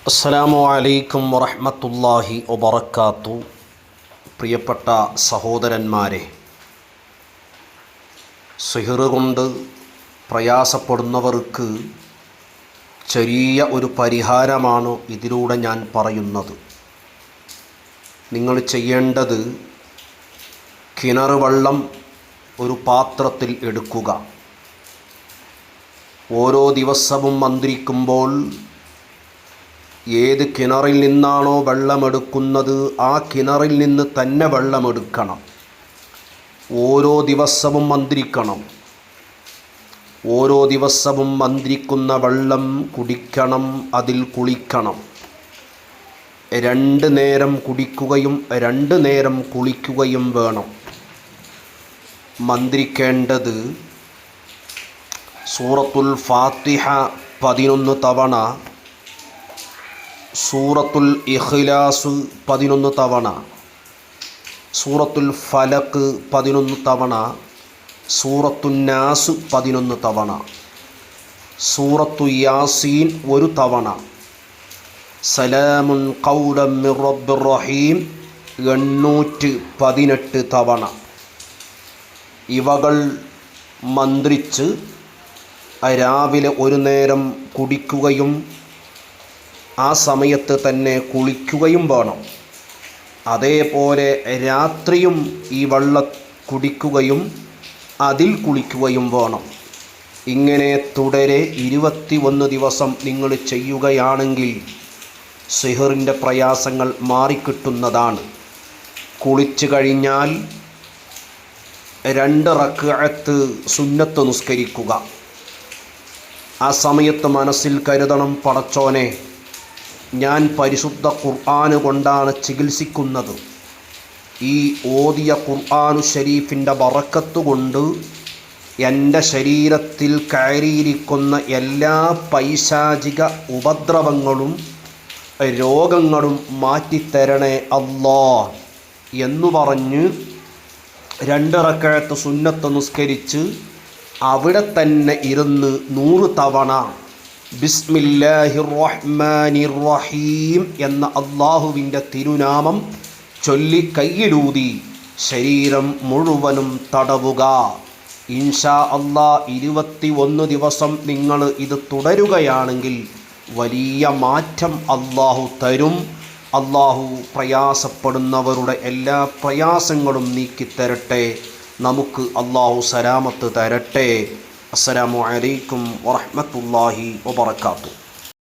അസ്സലാമു അലൈക്കും വറഹ്മത്തുള്ളാഹി വബറകാതുഹു. പ്രിയപ്പെട്ട സഹോദരന്മാരെ, സിഹ്ർ കൊണ്ട് പ്രയാസപ്പെടുന്നവർക്ക് ചെറിയ ഒരു പരിഹാരമാണ് ഇതിലൂടെ ഞാൻ പറയുന്നത്. നിങ്ങൾ ചെയ്യേണ്ടത്, കിണർ വെള്ളം ഒരു പാത്രത്തിൽ എടുക്കുക. ഓരോ ദിവസവും മന്ത്രിക്കുമ്പോൾ ഏത് കിണറിൽ നിന്നാണോ വെള്ളമെടുക്കുന്നത് ആ കിണറിൽ നിന്ന് തന്നെ വെള്ളമെടുക്കണം. ഓരോ ദിവസവും മന്ത്രിക്കണം. ഓരോ ദിവസവും മന്ത്രിക്കുന്ന വെള്ളം കുടിക്കണം, അതിൽ കുളിക്കണം. 2 നേരം കുടിക്കുകയും 2 നേരം കുളിക്കുകയും വേണം. മന്ത്രിക്കേണ്ടത് സൂറത്തുൽ ഫാത്തിഹ 11 തവണ, സൂറത്തുൽ ഇഖ്ലാസ് 11 തവണ, സൂറത്തുൽ ഫലക്ക് 11 തവണ, സൂറത്തുൻ നാസ് 11 തവണ, സൂറത്തു യാസീൻ 1 തവണ, സലാമുൻ ഖൗലൻ മിർ റബ്ബിർ റഹീം 818 തവണ. ഇവകൾ മന്ത്രിച്ച് രാവിലെ 1 നേരം കുടിക്കുകയും ആ സമയത്ത് തന്നെ കുളിക്കുകയും വേണം. അതേപോലെ രാത്രിയും ഈ വെള്ളം കുടിക്കുകയും അതിൽ കുളിക്കുകയും വേണം. ഇങ്ങനെ തുടരെ 21 ദിവസം നിങ്ങൾ ചെയ്യുകയാണെങ്കിൽ സിഹറിൻ്റെ പ്രയാസങ്ങൾ മാറിക്കിട്ടുന്നതാണ്. കുളിച്ചു കഴിഞ്ഞാൽ 2 റക്അത്ത് സുന്നത്ത് നിസ്കരിക്കുക. ആ സമയത്ത് മനസ്സിൽ കരുതണം, പടച്ചോനെ, ഞാൻ പരിശുദ്ധ ഖുർആന് കൊണ്ടാണ് ചികിത്സിക്കുന്നത്. ഈ ഓതിയ ഖുർആനു ശരീഫിൻ്റെ ബറക്കത്ത് കൊണ്ട് എൻ്റെ ശരീരത്തിൽ കയറിയിരിക്കുന്ന എല്ലാ പൈശാചിക ഉപദ്രവങ്ങളും രോഗങ്ങളും മാറ്റിത്തരണേ അല്ലാ എന്നു പറഞ്ഞ് 2 റക്അത്ത് സുന്നത്ത് നിസ്കരിച്ച് അവിടെ തന്നെ ഇരുന്ന് 100 തവണ ബിസ്മില്ലാഹിർ റഹ്മാനിർ റഹീം എന്ന അള്ളാഹുവിൻ്റെ തിരുനാമം ചൊല്ലി കയ്യിലൂതി ശരീരം മുഴുവനും തടവുക. ഇൻഷാ അല്ലാഹ് 21 ദിവസം നിങ്ങൾ ഇത് തുടരുകയാണെങ്കിൽ വലിയ മാറ്റം അള്ളാഹു തരും. അള്ളാഹു പ്രയാസപ്പെടുന്നവരുടെ എല്ലാ പ്രയാസങ്ങളും നീക്കിത്തരട്ടെ. നമുക്ക് അള്ളാഹു സലാമത്ത് തരട്ടെ. അസ്സലാമു അലൈക്കും വറഹ്മത്തുള്ളാഹി വബറകാതുഹു.